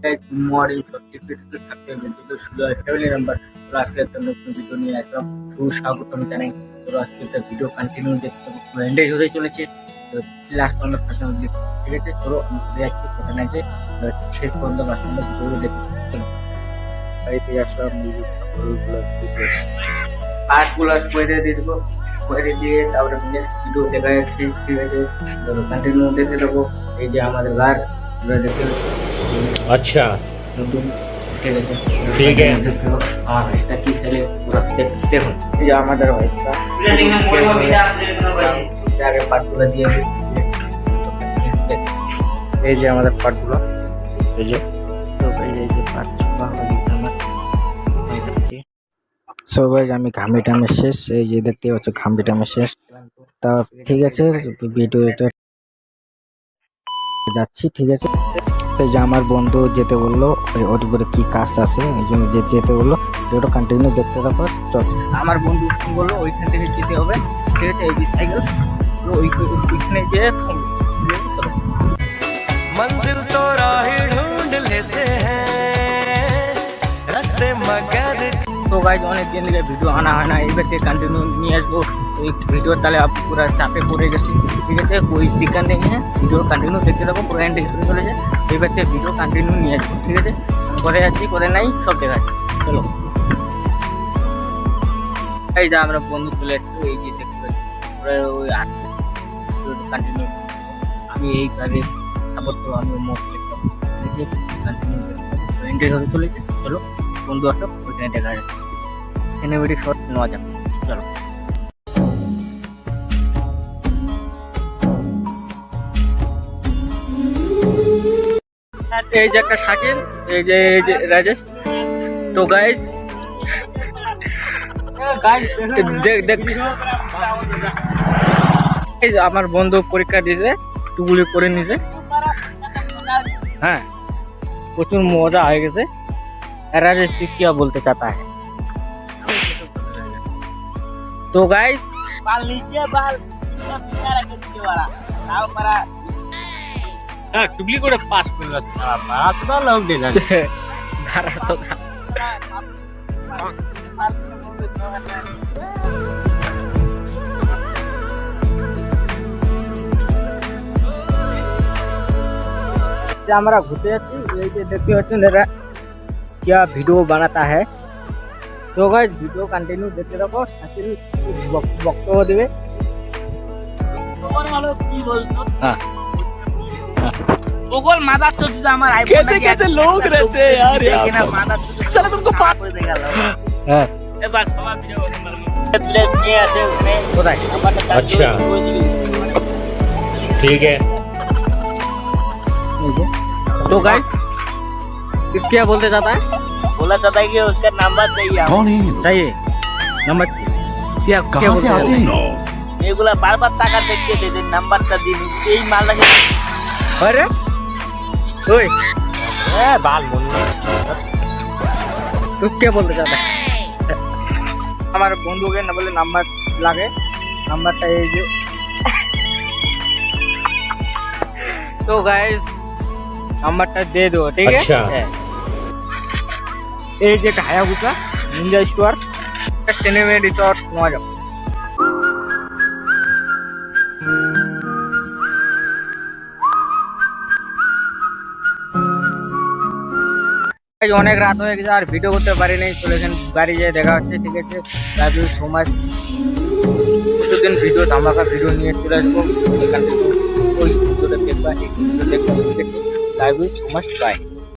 Guys morning সব টিপটিপ থাকতে হবে যদি সুজয় ফ্যামিলি মেম্বার তো আজকে একটা নতুন ভিডিও নিয়ে আসলাম সুস্বাগতম জানাই। তো আজকে একটা ভিডিও কন্টিনিউ দেখতে এন্ডেজ হতে চলেছে, তো লাস্ট পর্যন্ত ফার্স্ট অবধি, ঠিক আছে? চলো আমি ঘুরে যাচ্ছি, কথা নাই যে শেষ পর্যন্ত লাস্ট পর্যন্ত ভিডিও দেখতে চলো। বাড়িতে আসলাম, পার্টগুলো করে দিয়ে দেবো, করে দিয়ে তারপরে নেক্সট ভিডিও দেখা যাচ্ছে, ঠিক আছে? চলো কন্টিনিউ দেখতে থাকো। এই যে আমাদের ঘর দেখতে अच्छा নতুন, ঠিক আছে? ठीक है। আমার ভয়েসটা কি খেলে পুরো দেখুন। এই যে আমাদের ভয়েসটা আগে পার্টগুলো দিয়ে দিই। এই যে আমাদের পার্টগুলো, এই যে সবাই এই যে পার্ট ছোড়া হয়ে গেছে আমার হয়ে গেছে। সবাই আমি ঘামি টামে শেষ, এই যে দেখতে পাচ্ছ ঘামি টামে শেষ। তা ঠিক আছে, ভিডিও এটা যাচ্ছি, ঠিক আছে? এই যে আমার বন্ধু যেতে বললো, ওর উপরে কি কাজ আছে এই জন্য যেতে বললো, ওটা কন্টিনিউ দেখতে থাকো। চল, আমার বন্ধু ফোন বললো ওইখান থেকে যেতে হবে, ঠিক আছে? এই যে সাইকেল ওইখানে যে मंजिल तो राह ढूंढ लेते हैं रास्ते मगर। তো গাইজ অনেক দিন থেকে ভিডিও আনা হয় না, এইবার থেকে কন্টিনিউ নিয়ে আসবো। ওই ভিডিও তাহলে পুরো চাপে পড়ে গেছি, ঠিক আছে? कोई दिक्कत नहीं है, ভিডিও কন্টিনিউ দেখতে থাকো, পুরো এন্ড হিসেবে চলে যায়। এইবার থেকে ভিডিও কন্টিনিউ নিয়ে আসবো, ঠিক আছে? করে যাচ্ছি, করে নাই সব দেখা যাচ্ছে। চলো, এই যে আমরা বন্ধু চলে যাচ্ছি, এই যে দেখতে পাচ্ছি ওই কন্টিনিউ। আমি এইভাবে সাপোর্ট করবো, আমি মোট দেখতাম, ঠিক আছে? কন্টিনিউ এন্ড হতে চলেছে। চলো বন্ধু আসো, ওইখানে দেখা যাচ্ছে, সিনেমেটি শট নেওয়া যাবে। চলো, এই যে একটা শাকিল, এই যে রাজেশ। তো গাইস দেখ এই যে আমার বন্ধু পরীক্ষা দিয়েছে, টুগুলি করে নিছে, হ্যাঁ প্রচুর মজা হয়ে গেছে। राजेश तू क्या बोलते चाहता है? तो गाइस बाल नीचे बाल नीचे वाला नाव para टुकली করে পাস করে যাচ্ছে মাত্র লোক দে যাচ্ছে ধারা তো আমরা ঘুরতে যাচ্ছি, এই যে দেখতে পাচ্ছেন এরা क्या वीडियो बनाता है। तो गाइस वीडियो कंटिन्यू देखते रहो, শাকিল বক্তব্য দেবে। हाँ ओगल मादा तो जो हमारा आईफोन कैसे कैसे लोग रहते हैं यार चलो तुमको बात हां ए बात हमारा वीडियो प्ले ये ऐसे उसने बताया हमारा। अच्छा ठीक है। तो गाइस क्या बोलते चाहता है? बोला चाहता है कि उसका नंबर चाहिए। कौन है? चाहिए नंबर चाहिए। क्या क्या बोलते हैं? এগুলা বারবার টাকা দেখতেছে যে নাম্বারটা দিন এই মাল লাগে। আরে ওই এ বাল মন তো क्या बोलते चाहता है? আমার বন্ধুকে না বলে নাম্বার লাগে, নাম্বারটা এই যে। তো গাইস নাম্বারটা দে দো, ঠিক আছে? अच्छा এই যে Hayabusa Ninja store cinema resort নেওয়া যাবে। অনেক রাত হয়ে গেছে আর ভিডিও করতে পারিনি, চলে গেছেন বাড়ি যেয়ে দেখা হচ্ছে, ঠিক আছে? Love you so much. প্রতিদিন ভিডিও ধামাকা ভিডিও নিয়ে চলে আসবো, এখান থেকে ওই ভিডিওটা দেখবা, এই ভিডিও দেখবা, love you so much, by.